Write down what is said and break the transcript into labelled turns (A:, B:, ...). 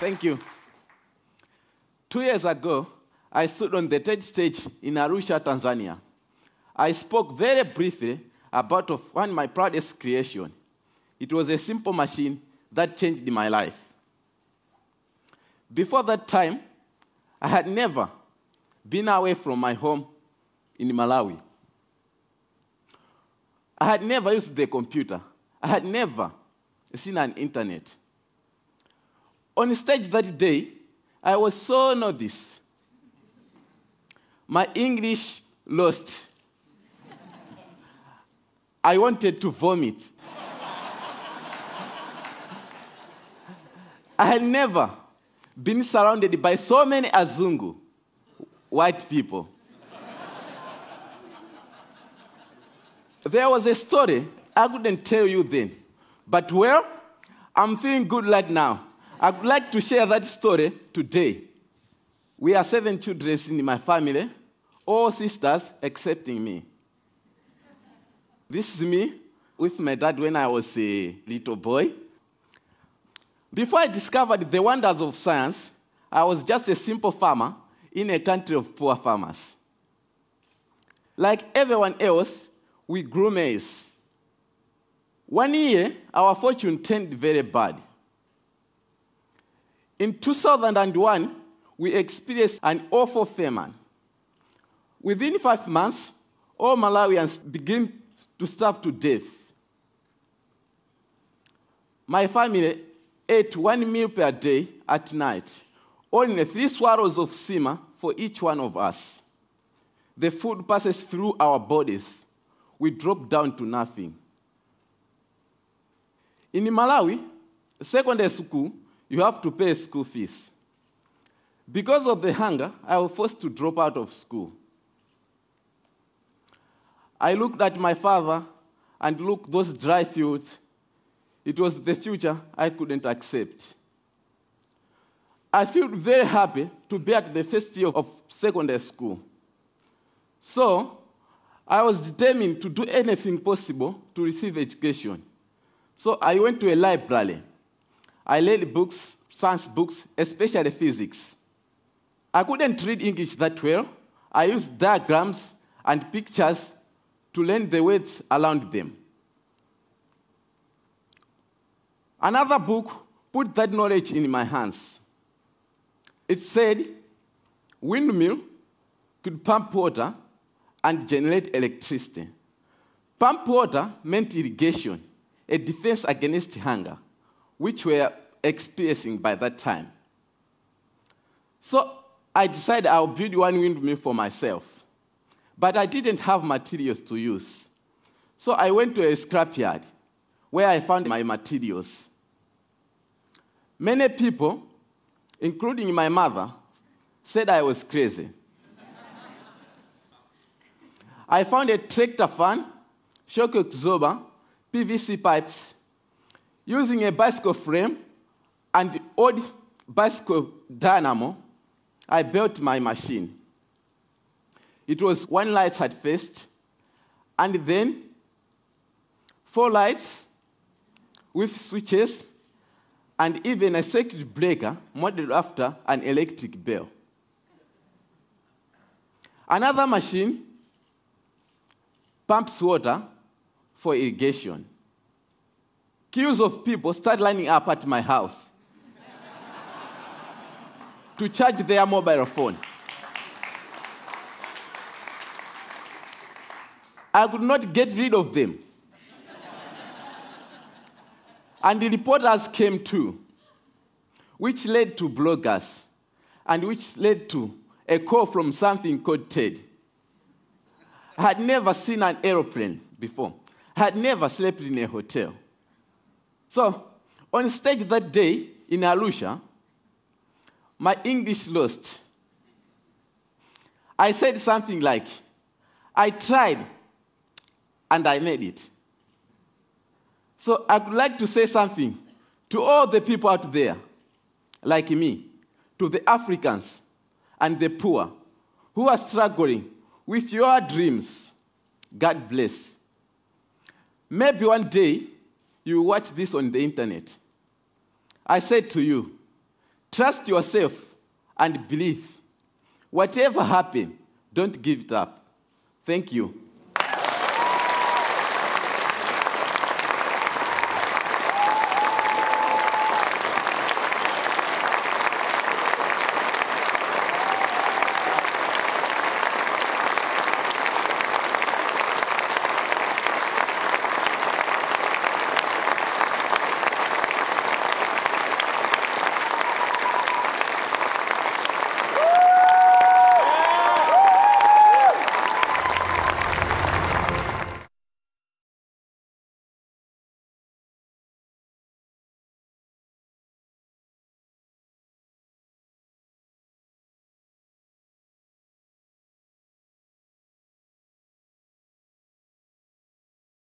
A: Thank you. 2 years ago, I stood on the TED stage in Arusha, Tanzania. I spoke very briefly about one of my proudest creations. It was a simple machine that changed my life. Before that time, I had never been away from my home in Malawi. I had never used the computer. I had never seen an internet. On stage that day, I was so noticed. My English lost. I wanted to vomit. I had never been surrounded by so many Azungu, white people. There was a story I couldn't tell you then, but well, I'm feeling good right now. I'd like to share that story today. We are 7 children in my family, all sisters excepting me. This is me with my dad when I was a little boy. Before I discovered the wonders of science, I was just a simple farmer in a country of poor farmers. Like everyone else, we grew maize. One year, our fortune turned very bad. In 2001, we experienced an awful famine. Within 5 months, all Malawians began to starve to death. My family ate 1 meal per day at night, only 3 swallows of sima for each one of us. The food passes through our bodies. We drop down to nothing. In Malawi, secondary school, you have to pay school fees. Because of the hunger, I was forced to drop out of school. I looked at my father and looked those dry fields. It was the future I couldn't accept. I felt very happy to be at the first year of secondary school. So I was determined to do anything possible to receive education. So I went to a library. I read books, science books, especially physics. I couldn't read English that well. I used diagrams and pictures to learn the words around them. Another book put that knowledge in my hands. It said, windmill could pump water and generate electricity. Pump water meant irrigation, a defense against hunger, which we were experiencing by that time. So I decided I'll build one windmill for myself. But I didn't have materials to use. So I went to a scrapyard where I found my materials. Many people, including my mother, said I was crazy. I found a tractor fan, shock absorber, PVC pipes. Using a bicycle frame and old bicycle dynamo, I built my machine. It was 1 light at first, and then 4 lights with switches, and even a circuit breaker modeled after an electric bell. Another machine pumps water for irrigation. Queues of people start lining up at my house to charge their mobile phone. I could not get rid of them. And the reporters came too, which led to bloggers, and which led to a call from something called TED. I had never seen an airplane before. I had never slept in a hotel. So, on stage that day in Arusha, my English lost. I said something like, I tried, and I made it. So I would like to say something to all the people out there, like me, to the Africans and the poor who are struggling with your dreams. God bless. Maybe one day you will watch this on the internet. I said to you, Trust yourself and believe. Whatever happens, don't give it up. Thank you.